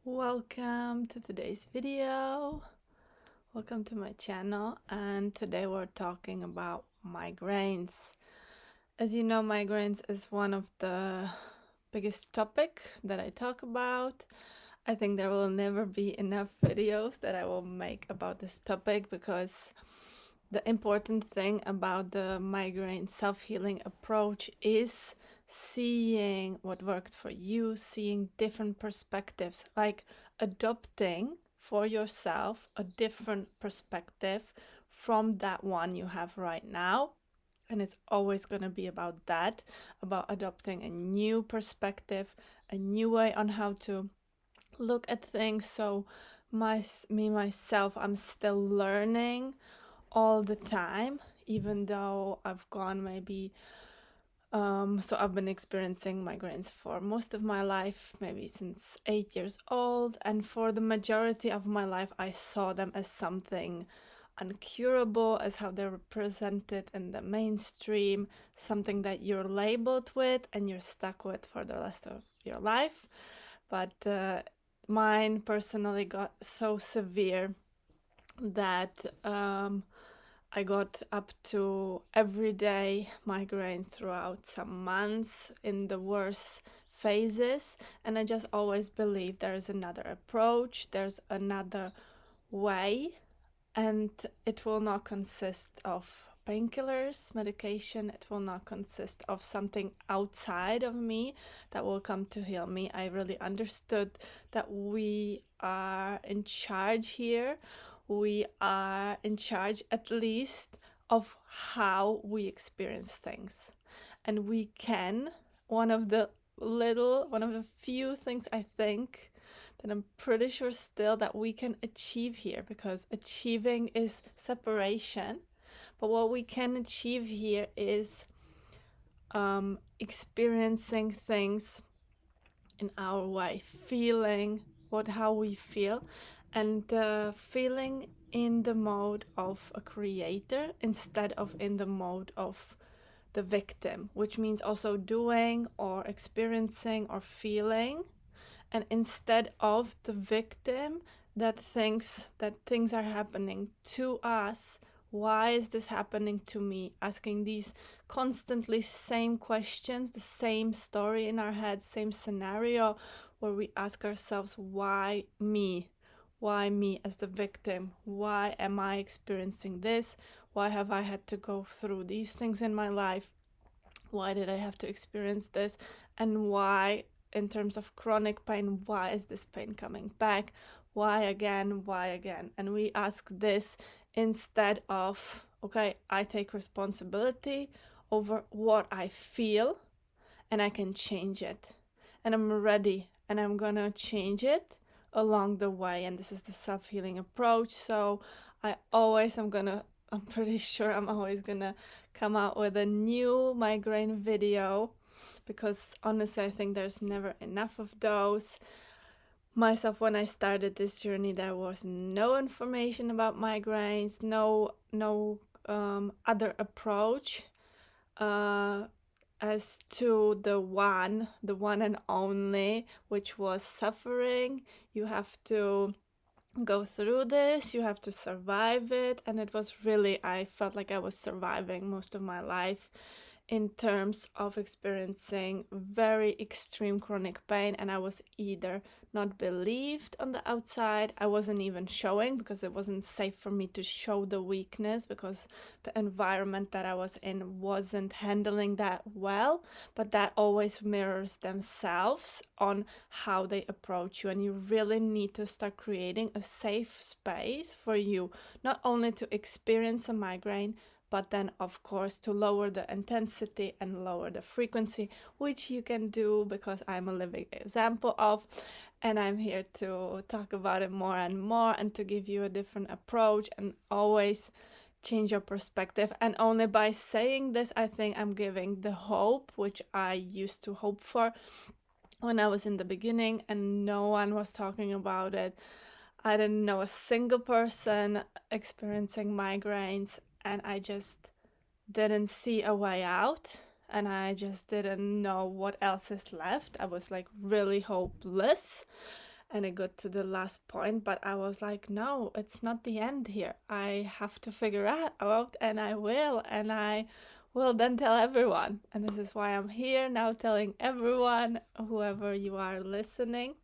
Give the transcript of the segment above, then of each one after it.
Welcome to today's video. Welcome to my channel, and today we're talking about migraines. As you know, migraines is one of the biggest topic that I talk about. I think there will never be enough videos that I will make about this topic because the important thing about the migraine self-healing approach is seeing what works for you, seeing different perspectives, like adopting for yourself a different perspective from that one you have right now. And it's always going to be about that, about adopting a new perspective, a new way on how to look at things. So myself, I'm still learning all the time, even though I've gone maybe so I've been experiencing migraines for most of my life, maybe since 8 years old, and for the majority of my life I saw them as something uncurable, as how they're represented in the mainstream, something that you're labeled with and you're stuck with for the rest of your life. But mine personally got so severe that I got up to everyday migraine throughout some months in the worst phases, and I just always believe there's another approach, there's another way, and it will not consist of painkillers, medication. It will not consist of something outside of me that will come to heal me. I really understood that we are in charge here. We are in charge, at least, of how we experience things. And we can, one of the few things I think that I'm pretty sure still that we can achieve here, because achieving is separation. But what we can achieve here is experiencing things in our way, feeling how we feel, and feeling in the mode of a creator instead of in the mode of the victim, which means also doing or experiencing or feeling, and instead of the victim that thinks that things are happening to us. Why is this happening to me? Asking these constantly same questions, the same story in our head, same scenario, where we ask ourselves, why me? Why me as the victim? Why am I experiencing this? Why have I had to go through these things in my life? Why did I have to experience this? And why, in terms of chronic pain, why is this pain coming back? Why again? Why again? And we ask this instead of, okay, I take responsibility over what I feel and I can change it. And I'm ready and I'm gonna change it along the way. And this is the self-healing approach. So I'm pretty sure I'm always gonna come out with a new migraine video, because honestly I think there's never enough of those. Myself, when I started this journey, there was no information about migraines, no other approach as to the one and only, which was suffering. You have to go through this, you have to survive it. And it was really, I felt like I was surviving most of my life in terms of experiencing very extreme chronic pain, and I was either not believed on the outside, I wasn't even showing because it wasn't safe for me to show the weakness, because the environment that I was in wasn't handling that well. But that always mirrors themselves on how they approach you, and you really need to start creating a safe space for you, not only to experience a migraine, but then of course to lower the intensity and lower the frequency, which you can do because I'm a living example of, and I'm here to talk about it more and more and to give you a different approach and always change your perspective. And only by saying this, I think I'm giving the hope which I used to hope for when I was in the beginning and no one was talking about it. I didn't know a single person experiencing migraines, and I just didn't see a way out, and I just didn't know what else is left. I was like really hopeless. and it got to the last point, but I was like, no, it's not the end here. I have to figure it out, and I will then tell everyone. And this is why I'm here now telling everyone, whoever you are listening,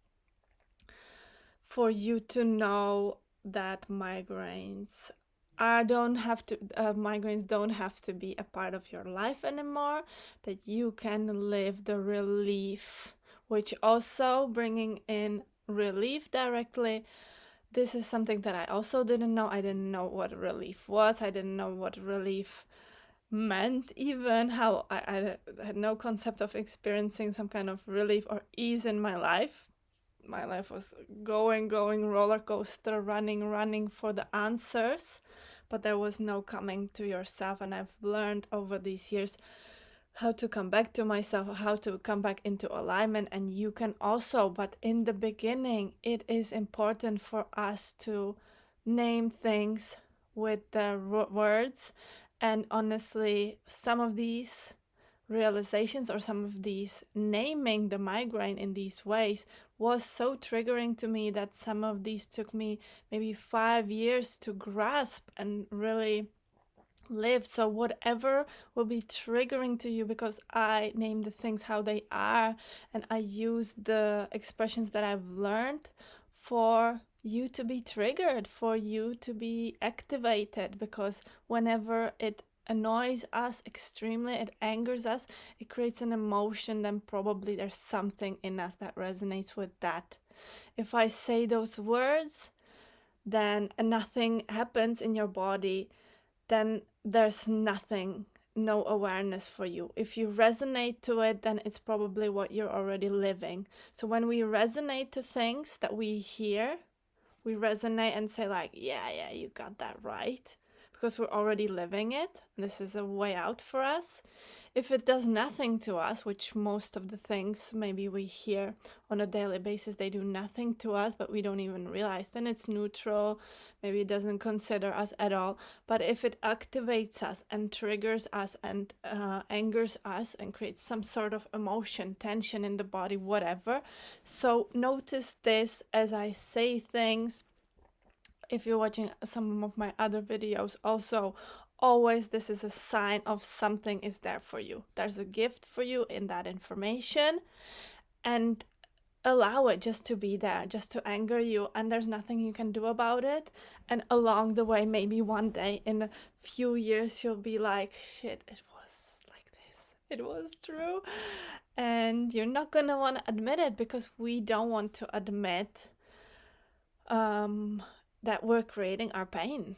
for you to know that migraines don't have to be a part of your life anymore, that you can live the relief, which also bringing in relief directly. This is something that I also didn't know. I didn't know what relief was. I didn't know what relief meant, even how I had no concept of experiencing some kind of relief or ease in my life. My life was going, roller coaster, running for the answers, but there was no coming to yourself. And I've learned over these years how to come back to myself, how to come back into alignment. And you can also, but in the beginning, it is important for us to name things with the words. And honestly, some of these realizations or some of these naming the migraine in these ways was so triggering to me that some of these took me maybe 5 years to grasp and really live. So whatever will be triggering to you, because I name the things how they are and I use the expressions that I've learned for you to be triggered, for you to be activated, because whenever it annoys us extremely, it angers us, it creates an emotion, then probably there's something in us that resonates with that. If I say those words, then nothing happens in your body, then there's nothing, no awareness for you. If you resonate to it, then it's probably what you're already living. So when we resonate to things that we hear, we resonate and say like, yeah, you got that right, because we're already living it. And this is a way out for us. If it does nothing to us, which most of the things maybe we hear on a daily basis, they do nothing to us, but we don't even realize, then it's neutral. Maybe it doesn't consider us at all. But if it activates us and triggers us and angers us and creates some sort of emotion, tension in the body, whatever. So notice this as I say things. If you're watching some of my other videos, also always this is a sign of something is there for you. There's a gift for you in that information, and allow it just to be there, just to anger you, and there's nothing you can do about it. And along the way, maybe one day in a few years, you'll be like, shit, it was like this, it was true. And you're not gonna want to admit it, because we don't want to admit that we're creating our pain.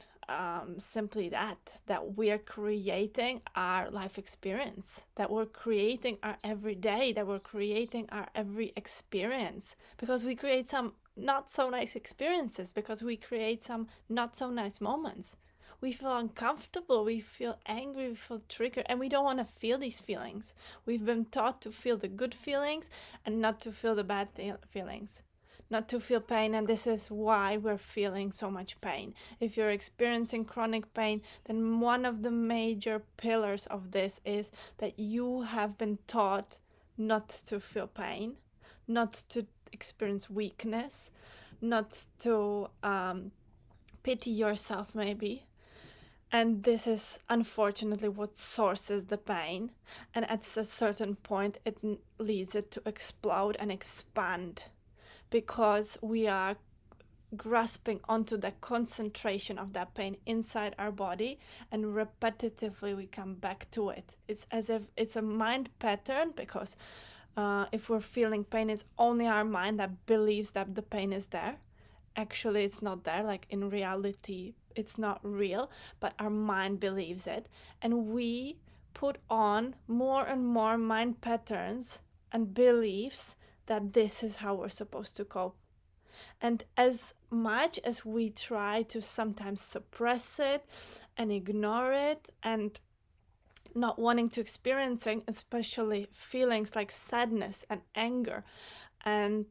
Simply that we're creating our life experience, that we're creating our everyday, that we're creating our every experience, because we create some not so nice experiences, because we create some not so nice moments. We feel uncomfortable, we feel angry, we feel triggered, and we don't want to feel these feelings. We've been taught to feel the good feelings and not to feel the bad feelings, not to feel pain, and this is why we're feeling so much pain. If you're experiencing chronic pain, then one of the major pillars of this is that you have been taught not to feel pain, not to experience weakness, not to pity yourself maybe. And this is unfortunately what sources the pain, and at a certain point it leads it to explode and expand, because we are grasping onto the concentration of that pain inside our body, and repetitively we come back to it. It's as if it's a mind pattern, because if we're feeling pain, it's only our mind that believes that the pain is there. Actually, it's not there. Like in reality, it's not real, but our mind believes it. And we put on more and more mind patterns and beliefs that this is how we're supposed to cope. And as much as we try to sometimes suppress it and ignore it and not wanting to experiencing, especially feelings like sadness and anger and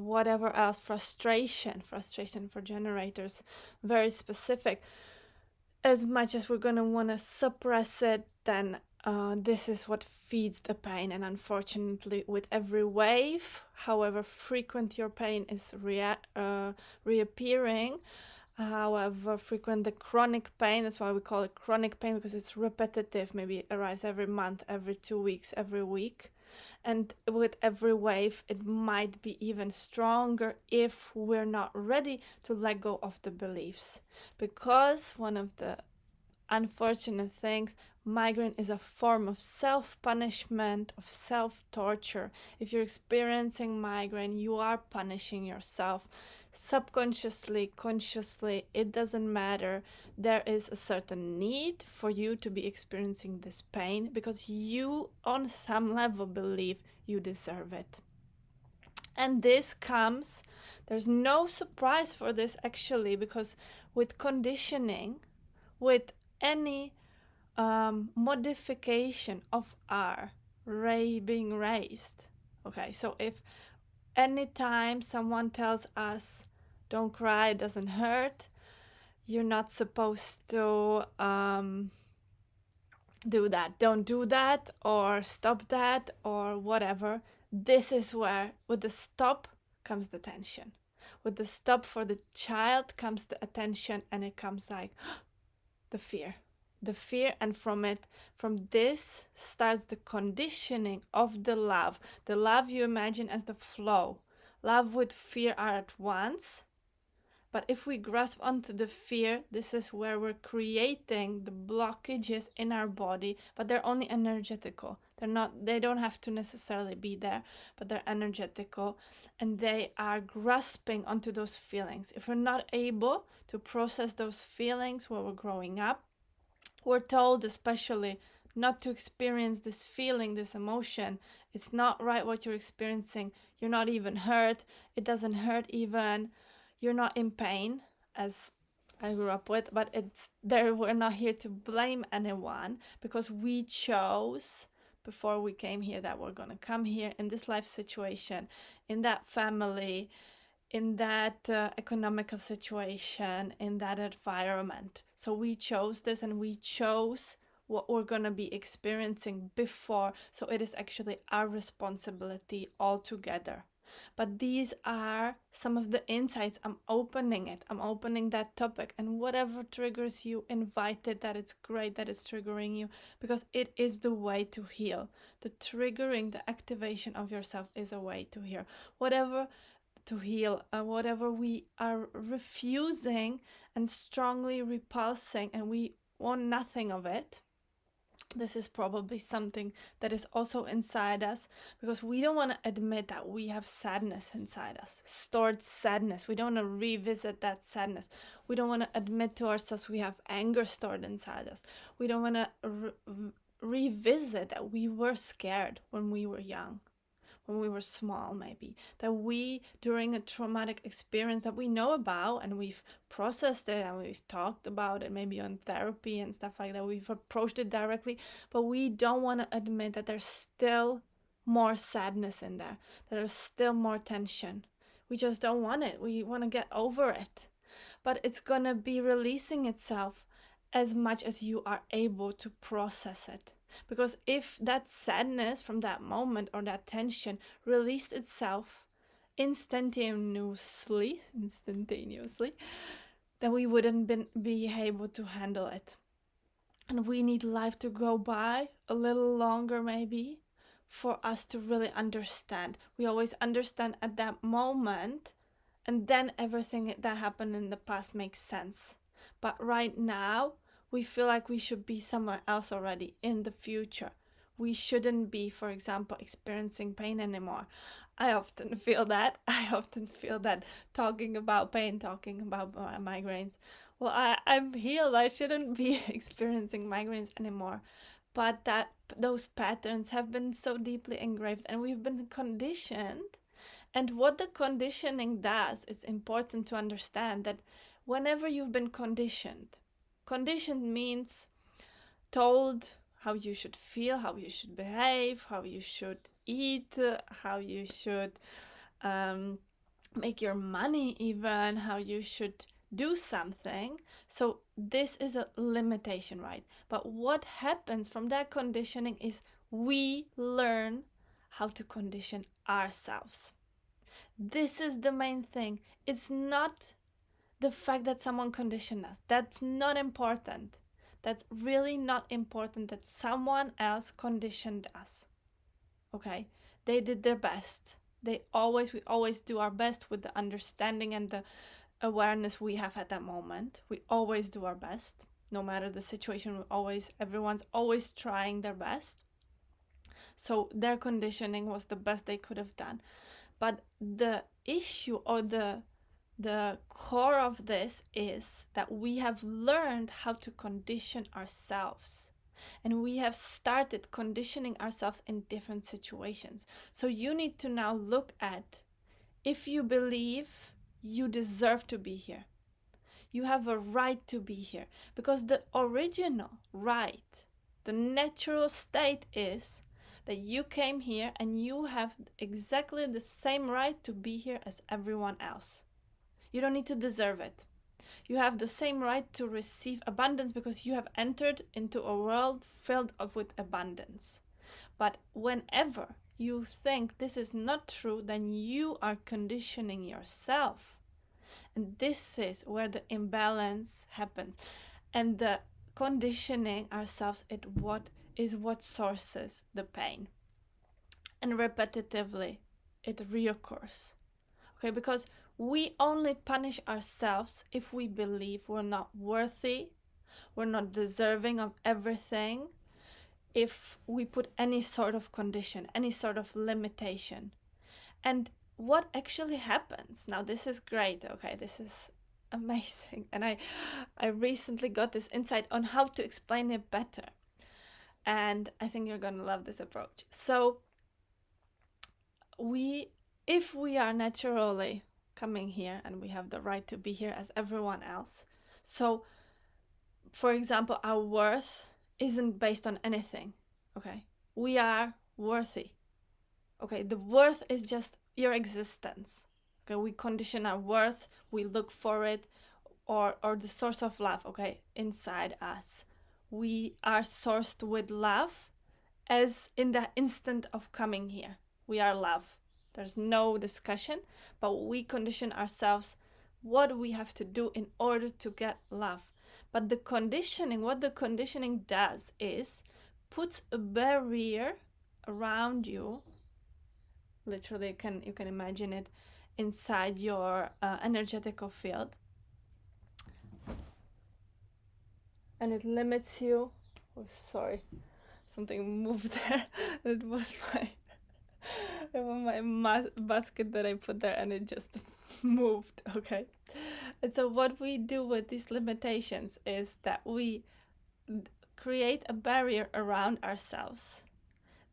whatever else, frustration for generators, very specific. As much as we're going to want to suppress it, then this is what feeds the pain, and unfortunately, with every wave, however frequent your pain is reappearing, however frequent the chronic pain, that's why we call it chronic pain, because it's repetitive, maybe it arrives every month, every 2 weeks, every week. And with every wave, it might be even stronger if we're not ready to let go of the beliefs. Because one of the unfortunate things, migraine is a form of self-punishment, of self-torture. If you're experiencing migraine, you are punishing yourself subconsciously, consciously, it doesn't matter. There is a certain need for you to be experiencing this pain because you on some level believe you deserve it. And this comes, there's no surprise for this actually, because with conditioning, with any modification of our being raised. Okay, so if anytime someone tells us, don't cry, it doesn't hurt, you're not supposed to do that, don't do that, or stop that, or whatever, this is where, with the stop comes the tension. With the stop for the child comes the attention, and it comes like the fear. The fear, and from this starts the conditioning of the love. The love you imagine as the flow. Love with fear are at once. But if we grasp onto the fear, this is where we're creating the blockages in our body, but they're only energetical. They don't have to necessarily be there, but they're energetical, and they are grasping onto those feelings. If we're not able to process those feelings while we're growing up, we're told especially not to experience this feeling, this emotion. It's not right what you're experiencing. You're not even hurt. It doesn't hurt even. You're not in pain, as I grew up with, but we're not here to blame anyone, because we chose before we came here that we're going to come here in this life situation, in that family, in that economical situation, in that environment. So we chose this, and we chose what we're going to be experiencing before. So it is actually our responsibility altogether. But these are some of the insights. I'm opening that topic, and whatever triggers you, invite it. That it's great that it's triggering you, because it is the way to heal. The triggering, the activation of yourself is a way to heal. Whatever we are refusing and strongly repulsing, and we want nothing of it. This is probably something that is also inside us, because we don't want to admit that we have sadness inside us, stored sadness. We don't want to revisit that sadness. We don't want to admit to ourselves we have anger stored inside us. We don't want to revisit that we were scared when we were young, when we were small, maybe, that we, during a traumatic experience that we know about and we've processed it and we've talked about it, maybe on therapy and stuff like that, we've approached it directly, but we don't want to admit that there's still more sadness in there, that there's still more tension. We just don't want it. We want to get over it. But it's gonna be releasing itself as much as you are able to process it. Because if that sadness from that moment or that tension released itself instantaneously, then we wouldn't be able to handle it. And we need life to go by a little longer, maybe, for us to really understand. We always understand at that moment, and then everything that happened in the past makes sense. But right now, we feel like we should be somewhere else already in the future. We shouldn't be, for example, experiencing pain anymore. I often feel that. Talking about pain, talking about migraines. Well, I'm healed. I shouldn't be experiencing migraines anymore. But those patterns have been so deeply engraved, and we've been conditioned. And what the conditioning does, it's important to understand that whenever you've been conditioned means told how you should feel, how you should behave, how you should eat, how you should make your money, even how you should do something. So this is a limitation, right? But what happens from that conditioning is we learn how to condition ourselves. This is the main thing. It's not the fact that someone conditioned us. That's not important. That's really not important that someone else conditioned us. Okay? They did their best. We always do our best with the understanding and the awareness we have at that moment. We always do our best. No matter the situation, everyone's always trying their best. So their conditioning was the best they could have done. But the issue or the core of this is that we have learned how to condition ourselves, and we have started conditioning ourselves in different situations. So you need to now look at, if you believe you deserve to be here, you have a right to be here, because the original right, the natural state is that you came here and you have exactly the same right to be here as everyone else. You don't need to deserve it. You have the same right to receive abundance because you have entered into a world filled with abundance. But whenever you think this is not true, then you are conditioning yourself. And this is where the imbalance happens. And the conditioning ourselves is what sources the pain. And repetitively, it reoccurs. Okay, because we only punish ourselves if we believe we're not worthy, we're not deserving of everything, if we put any sort of condition, any sort of limitation. And what actually happens, now this is great, okay, this is amazing, and I recently got this insight on how to explain it better, and I think you're gonna love this approach. So if we are naturally coming here and we have the right to be here as everyone else, so for example, our worth isn't based on anything. Okay, we are worthy. Okay, the worth is just your existence. Okay, we condition our worth, we look for it, or the source of love, okay, inside us. We are sourced with love, as in the instant of coming here. We are love. There's no discussion, but we condition ourselves what we have to do in order to get love. But what the conditioning does is puts a barrier around you. Literally, you can imagine it inside your energetical field, and it limits you. Oh, sorry, something moved there. It was my basket that I put there, and it just moved. Okay, and so what we do with these limitations is that we create a barrier around ourselves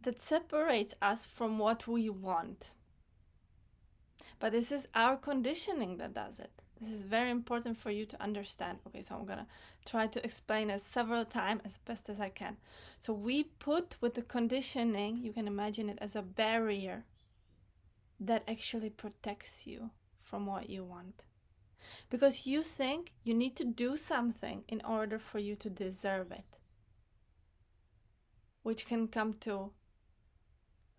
that separates us from what we want. But this is our conditioning that does it. This is very important for you to understand. Okay, so I'm gonna try to explain it several times as best as I can. So we put with the conditioning, you can imagine it as a barrier that actually protects you from what you want. Because you think you need to do something in order for you to deserve it, which can come to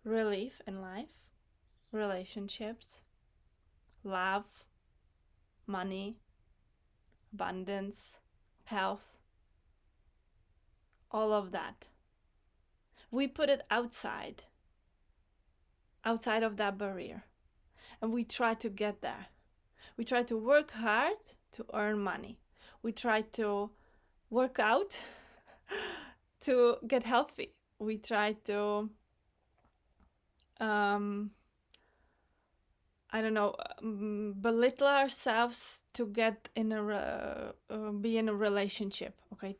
relief in life, relationships, love, money, abundance, health, all of that. We put it outside of that barrier, and we try to get there. We try to work hard to earn money. We try to work out to get healthy. We try to belittle ourselves to get be in a relationship, okay,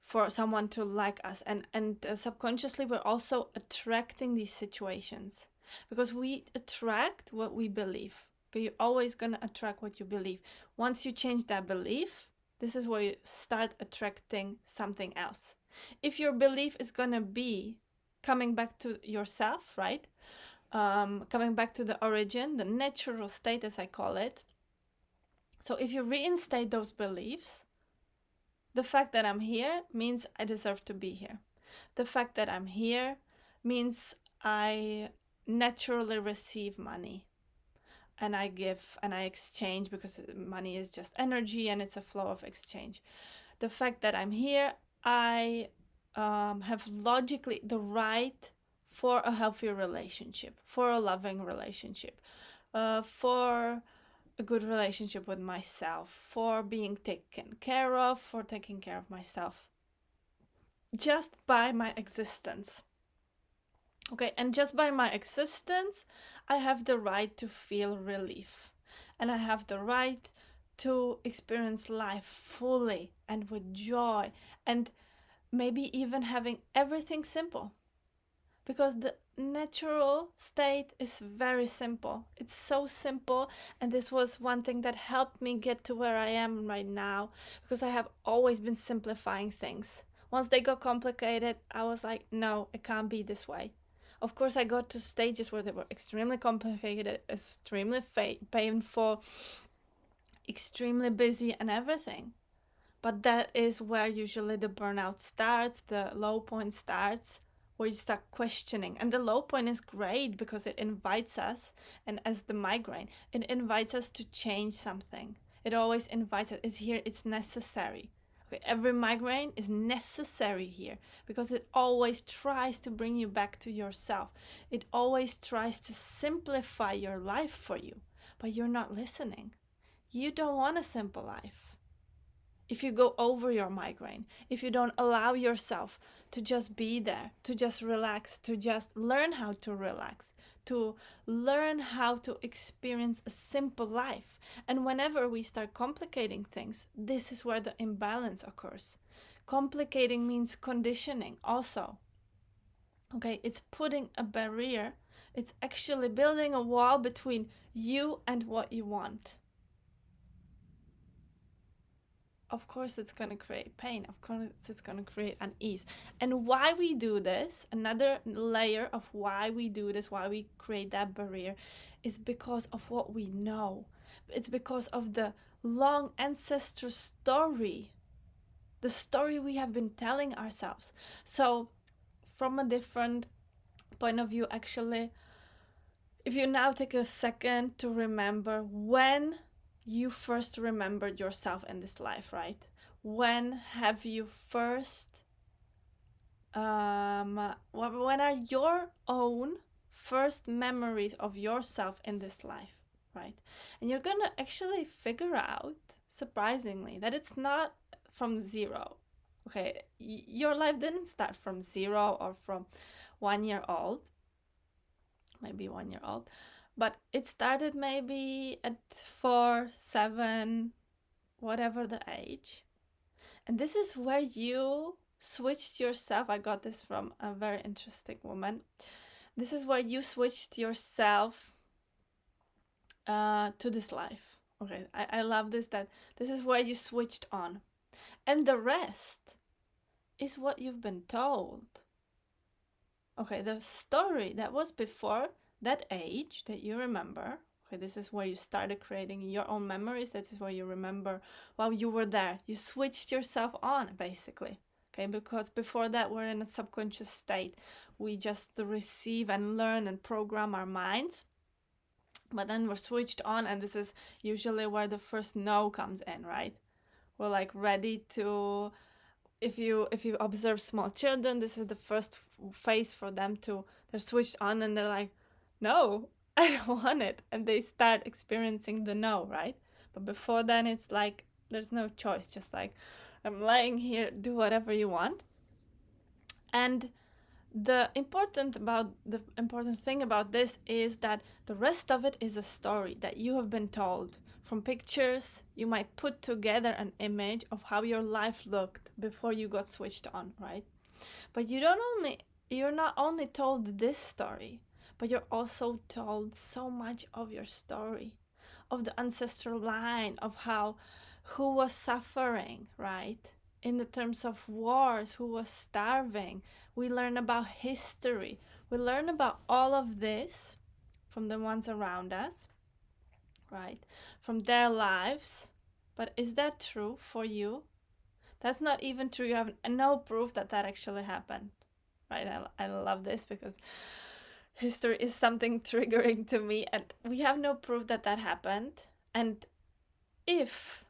for someone to like us, and subconsciously we're also attracting these situations because we attract what we believe. Okay, you're always gonna attract what you believe. Once you change that belief, this is where you start attracting something else. If your belief is gonna be coming back to yourself, right? Coming back to the origin, the natural state, as I call it, So if you reinstate those beliefs, the fact that I'm here means I deserve to be here. The fact that I'm here means I naturally receive money, and I give and I exchange, because money is just energy and it's a flow of exchange. The fact that I'm here, I have logically the right for a healthy relationship, for a loving relationship, for a good relationship with myself, for being taken care of, for taking care of myself, just by my existence. Okay, and just by my existence, I have the right to feel relief. And I have the right to experience life fully and with joy, and maybe even having everything simple. Because the natural state is very simple. It's so simple, and this was one thing that helped me get to where I am right now, because I have always been simplifying things. Once they got complicated, I was like, no, it can't be this way. Of course, I got to stages where they were extremely complicated, extremely painful, extremely busy, and everything. But that is where usually the burnout starts, the low point starts, where you start questioning. And the low point is great because it invites us, and as the migraine, it invites us to change something. It always invites us. It's here, it's necessary. Okay, every migraine is necessary here because it always tries to bring you back to yourself. It always tries to simplify your life for you, but you're not listening. You don't want a simple life. If you go over your migraine, if you don't allow yourself to just be there, to just relax, to just learn how to relax, to learn how to experience a simple life. And whenever we start complicating things, this is where the imbalance occurs. Complicating means conditioning also. Okay, it's putting a barrier. It's actually building a wall between you and what you want. Of course it's going to create pain. Of course it's going to create unease. And why we do this, another layer of why we do this, why we create that barrier, is because of what we know. It's because of the long ancestor story, the story we have been telling ourselves. So from a different point of view, actually, if you now take a second to remember when you first remembered yourself in this life, right? When have you first, when are your own first memories of yourself in this life, right? And you're gonna actually figure out, surprisingly, that it's not from zero. Okay, your life didn't start from zero or from 1 year old, maybe 1 year old, but it started maybe at 4, 7, whatever the age. And this is where you switched yourself. I got this from a very interesting woman. This is where you switched yourself to this life. Okay, I love this, that this is where you switched on. And the rest is what you've been told. Okay, the story that was before that age that you remember. Okay, this is where you started creating your own memories. This is where you remember while you were there. You switched yourself on, basically. Okay, because before that, we're in a subconscious state. We just receive and learn and program our minds. But then we're switched on, and this is usually where the first no comes in, right? We're like ready to, if you observe small children, this is the first phase for them to, they're switched on and they're like, no, I don't want it, and they start experiencing the no, right? But before then it's like there's no choice, just like, I'm lying here, do whatever you want. And the important thing about this is that the rest of it is a story that you have been told. From pictures, you might put together an image of how your life looked before you got switched on, right? But you're not only told this story, but you're also told so much of your story, of the ancestral line, of how, who was suffering, right? In the terms of wars, who was starving. We learn about history. We learn about all of this from the ones around us. right? From their lives. But is that true for you? That's not even true. You have no proof that that actually happened, right? I love this because history is something triggering to me, and we have no proof that that happened. And if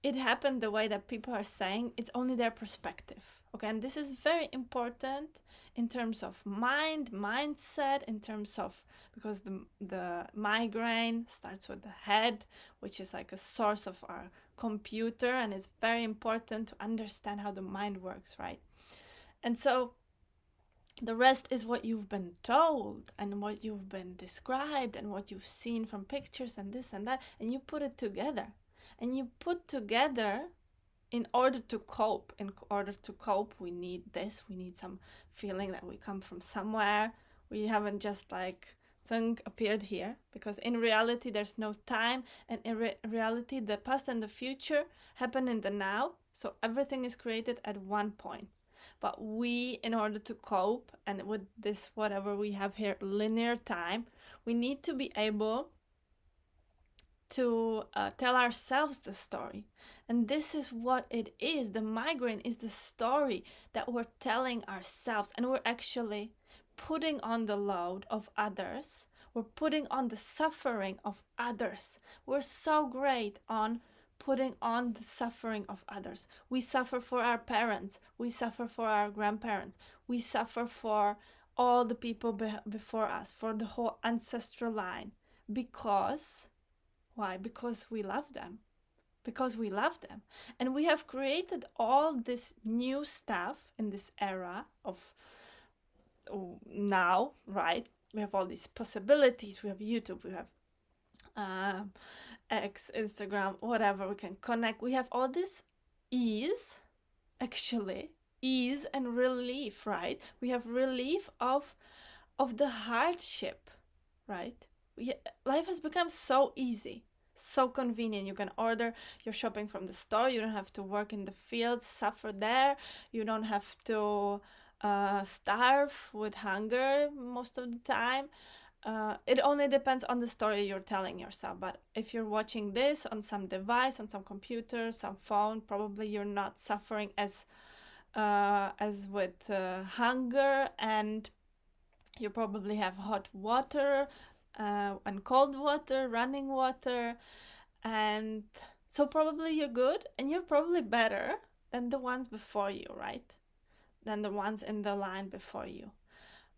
it happened the way that people are saying, it's only their perspective. Okay, and this is very important in terms of mindset, in terms of, because the migraine starts with the head, which is like a source of our computer, and it's very important to understand how the mind works, right? And so the rest is what you've been told and what you've been described and what you've seen from pictures and this and that, and you put it together. And you put together in order to cope. In order to cope, we need this. We need some feeling that we come from somewhere. We haven't just like thunk appeared here, because in reality there's no time, and in reality the past and the future happen in the now. So everything is created at one point. But we, in order to cope and with this whatever we have here, linear time, we need to be able to tell ourselves the story. And this is what it is. The migraine is the story that we're telling ourselves, and we're actually putting on the load of others. We're putting on the suffering of others. We're so great on putting on the suffering of others. We suffer for our parents. We suffer for our grandparents. We suffer for all the people before us, for the whole ancestral line. Because why? Because we love them. Because we love them. And we have created all this new stuff in this era of now, right? We have all these possibilities. We have YouTube, we have X, Instagram, whatever. We can connect. We have all this ease, actually, ease and relief, right? We have relief of the hardship, right? Life has become so easy, so convenient. You can order your shopping from the store. You don't have to work in the fields, suffer there. You don't have to starve with hunger most of the time. It only depends on the story you're telling yourself. But if you're watching this on some device, on some computer, some phone, probably you're not suffering as with hunger, and you probably have hot water and cold water, running water, and so probably you're good, and you're probably better than the ones before you, right? Than the ones in the line before you.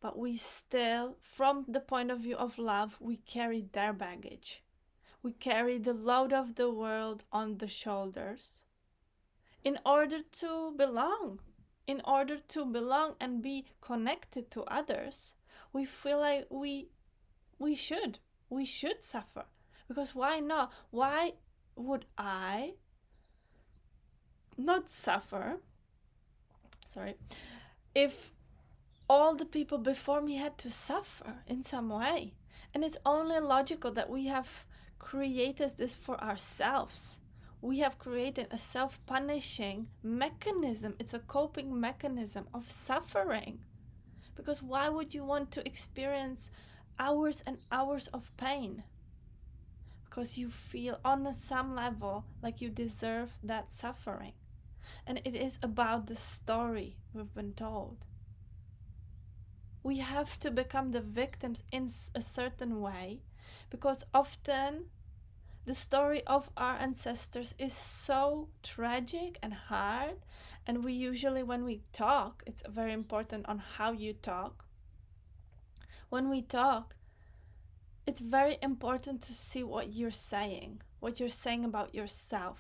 But we still, from the point of view of love, we carry their baggage. We carry the load of the world on the shoulders in order to belong. In order to belong and be connected to others, we feel like we should suffer. Because why not? Why would I not suffer, sorry, if all the people before me had to suffer in some way? And it's only logical that we have created this for ourselves. We have created a self-punishing mechanism. It's a coping mechanism of suffering. Because why would you want to experience hours and hours of pain? Because you feel on some level like you deserve that suffering. And it is about the story we've been told. We have to become the victims in a certain way, because often the story of our ancestors is so tragic and hard, and we usually, when we talk, it's very important on how you talk. When we talk, it's very important to see what you're saying about yourself.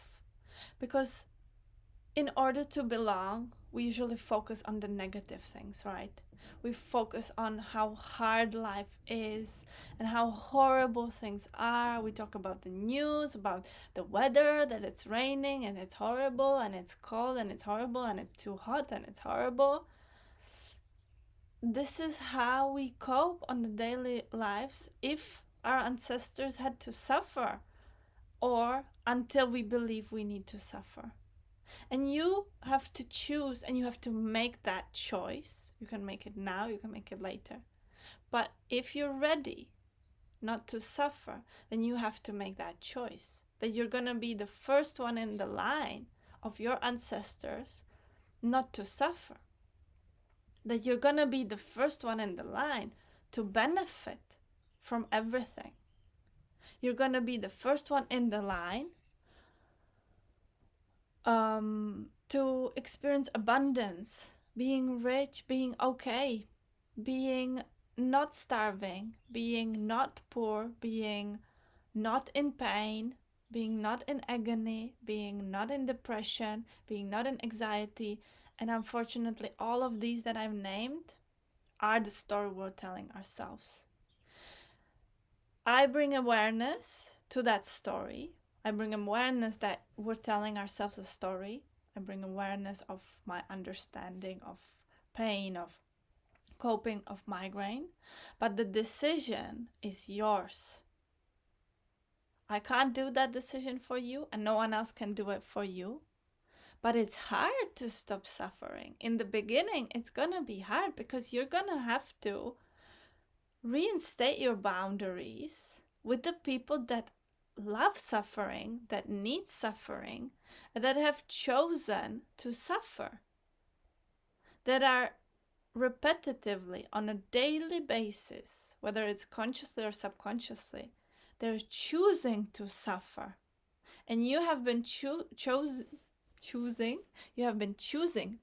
Because in order to belong, we usually focus on the negative things, right? We focus on how hard life is and how horrible things are. We talk about the news, about the weather, that it's raining and it's horrible and it's cold and it's horrible and it's too hot and it's horrible. This is how we cope on the daily lives if our ancestors had to suffer, or until we believe we need to suffer. And you have to choose, and you have to make that choice. You can make it now, you can make it later. But if you're ready, not to suffer, then you have to make that choice. That you're going to be the first one in the line of your ancestors not to suffer. That you're going to be the first one in the line to benefit from everything. You're going to be the first one in the line to experience abundance, being rich, being okay, being not starving, being not poor, being not in pain, being not in agony, being not in depression, being not in anxiety. And unfortunately, all of these that I've named are the story we're telling ourselves. I bring awareness to that story. I bring awareness that we're telling ourselves a story. I bring awareness of my understanding of pain, of coping, of migraine. But the decision is yours. I can't do that decision for you, and no one else can do it for you. But it's hard to stop suffering. In the beginning, it's gonna be hard because you're gonna have to reinstate your boundaries with the people that love suffering, that need suffering, that have chosen to suffer, that are repetitively on a daily basis, whether it's consciously or subconsciously, they're choosing to suffer. And you have been choosing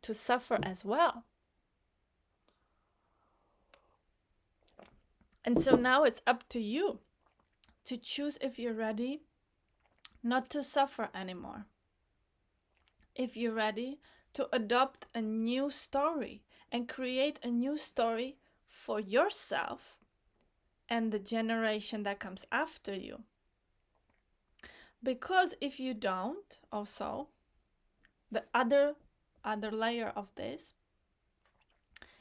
to suffer as well. And so now it's up to you to choose if you're ready not to suffer anymore. If you're ready to adopt a new story and create a new story for yourself and the generation that comes after you. Because if you don't, also, the other layer of this,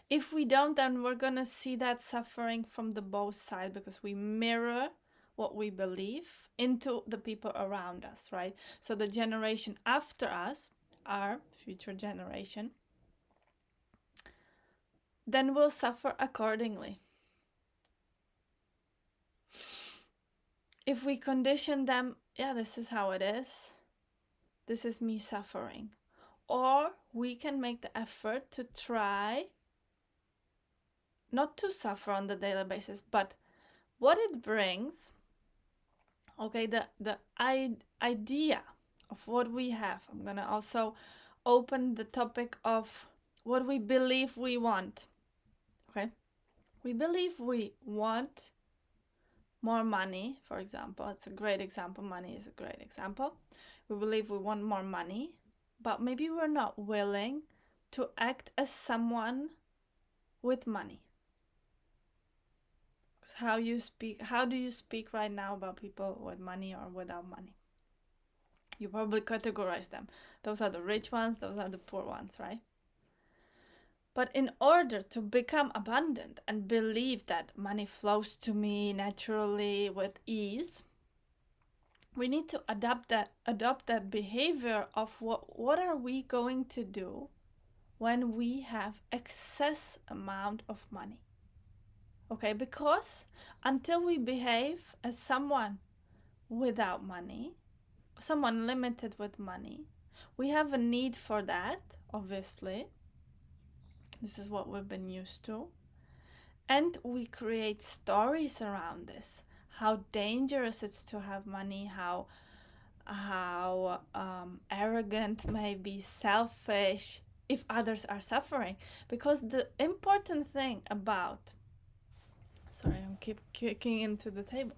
if we don't, then we're gonna see that suffering from the both sides, because we mirror what we believe into the people around us, right? So the generation after us, our future generation, then will suffer accordingly. If we condition them, yeah, this is how it is. This is me suffering. Or we can make the effort to try not to suffer on the daily basis, but what it brings, okay, the idea of what we have. I'm gonna also open the topic of what we believe we want, okay? We believe we want more money, for example. It's a great example. Money is a great example. We believe we want more money, but maybe we're not willing to act as someone with money. Because how do you speak right now about people with money or without money? You probably categorize them. Those are the rich ones, those are the poor ones, right? But in order to become abundant and believe that money flows to me naturally with ease, we need to adopt that behavior of what are we going to do when we have excess amount of money. Okay, because until we behave as someone without money, someone limited with money, we have a need for that, obviously. This is what we've been used to. And we create stories around this. How dangerous it's to have money, how arrogant, maybe selfish, if others are suffering. Because the important thing about, sorry, I'm keep kicking into the table,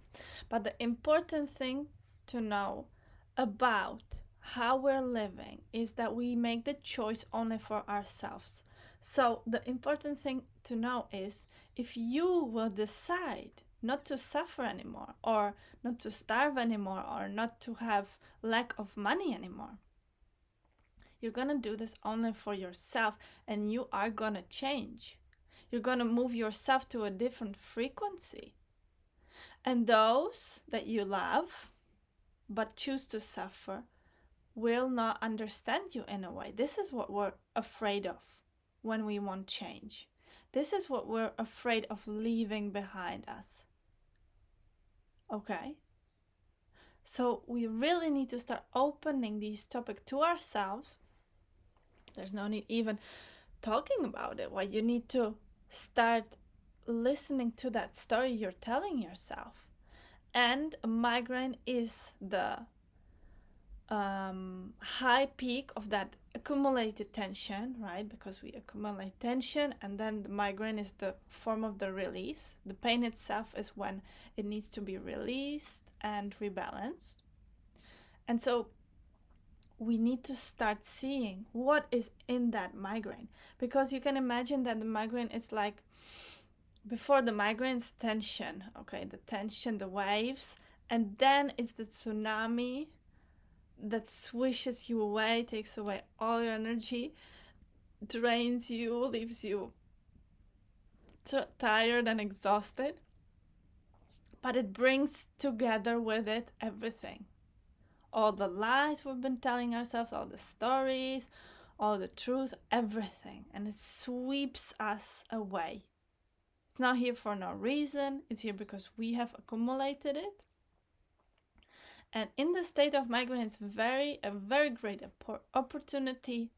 but the important thing to know about how we're living is that we make the choice only for ourselves. So the important thing to know is, if you will decide not to suffer anymore, or not to starve anymore, or not to have lack of money anymore, you're gonna do this only for yourself, and you are gonna change. You're gonna move yourself to a different frequency. And those that you love but choose to suffer will not understand you in a way. This is what we're afraid of when we want change. This is what we're afraid of leaving behind us. Okay? So we really need to start opening these topics to ourselves. There's no need even talking about it. Why you need to start listening to that story you're telling yourself. And a migraine is the high peak of that accumulated tension, right? Because we accumulate tension, and then the migraine is the form of the release. The pain itself is when it needs to be released and rebalanced. And so we need to start seeing what is in that migraine, because you can imagine that the migraine is like, before the migraine's tension, okay, the tension, the waves, and then it's the tsunami that swishes you away, takes away all your energy, drains you, leaves you tired and exhausted. But it brings together with it everything. All the lies we've been telling ourselves, all the stories, all the truth, everything. And it sweeps us away. It's not here for no reason. It's here because we have accumulated it. And in the state of migraine, it's a very great opportunity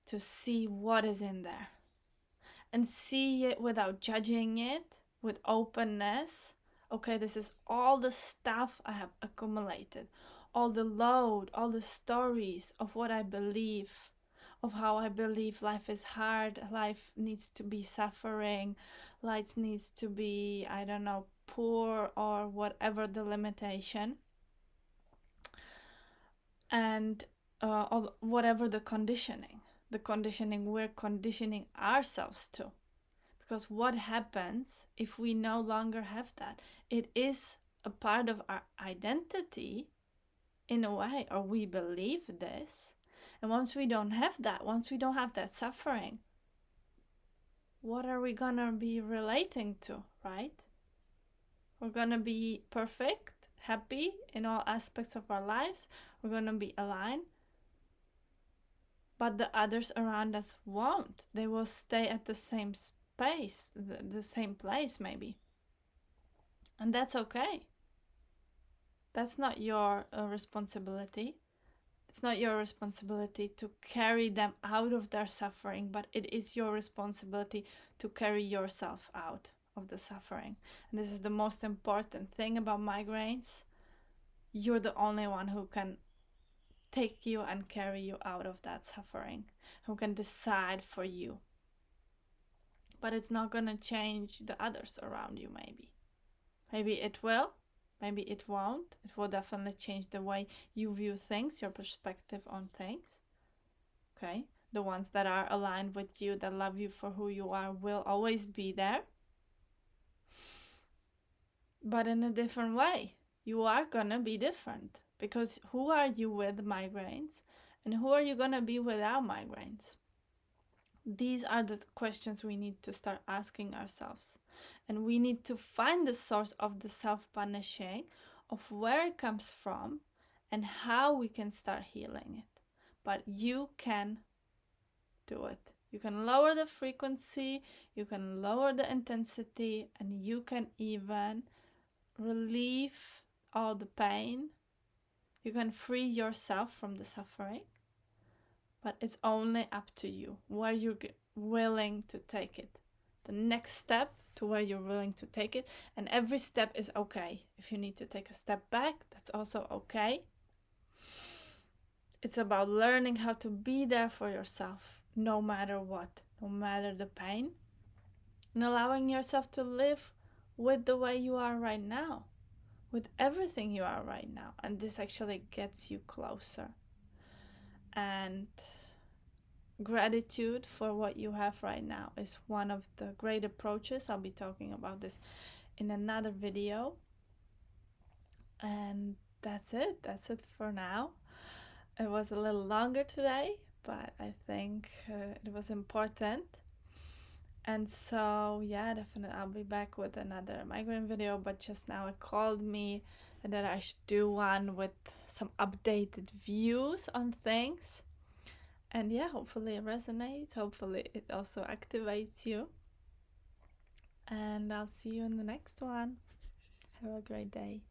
to see what is in there. And see it without judging it, with openness. Okay, this is all the stuff I have accumulated. All the load, all the stories of what I believe, of how I believe life is hard, life needs to be suffering, life needs to be, I don't know, poor, or whatever the limitation. And whatever the conditioning we're conditioning ourselves to. Because what happens if we no longer have that? It is a part of our identity in a way, or we believe this. And once we don't have that, once we don't have that suffering, what are we gonna be relating to, right? We're gonna be perfect, happy in all aspects of our lives. We're gonna be aligned. But the others around us won't. They will stay at the same space, the same place maybe. And that's okay. That's not your responsibility. It's not your responsibility to carry them out of their suffering, but it is your responsibility to carry yourself out of the suffering. And this is the most important thing about migraines. You're the only one who can take you and carry you out of that suffering, who can decide for you. But it's not going to change the others around you, maybe. Maybe it will, maybe it won't. It will definitely change the way you view things, your perspective on things. Okay? The ones that are aligned with you, that love you for who you are, will always be there. But in a different way. You are gonna be different. Because who are you with migraines? And who are you gonna be without migraines? These are the questions we need to start asking ourselves. And we need to find the source of the self-punishing, of where it comes from, and how we can start healing it. But you can do it. You can lower the frequency, you can lower the intensity, and you can even relieve all the pain. You can free yourself from the suffering. But it's only up to you where you're willing to take it. The next step to where you're willing to take it. And every step is okay. If you need to take a step back, that's also okay. It's about learning how to be there for yourself, no matter what, no matter the pain. And allowing yourself to live with the way you are right now, with everything you are right now. And this actually gets you closer. And gratitude for what you have right now is one of the great approaches. I'll be talking about this in another video. And that's it for now. It was a little longer today, but I think it was important. And so yeah, definitely I'll be back with another migraine video, but just now it called me that I should do one with some updated views on things. And yeah, hopefully it resonates. Hopefully it also activates you. And I'll see you in the next one. Have a great day.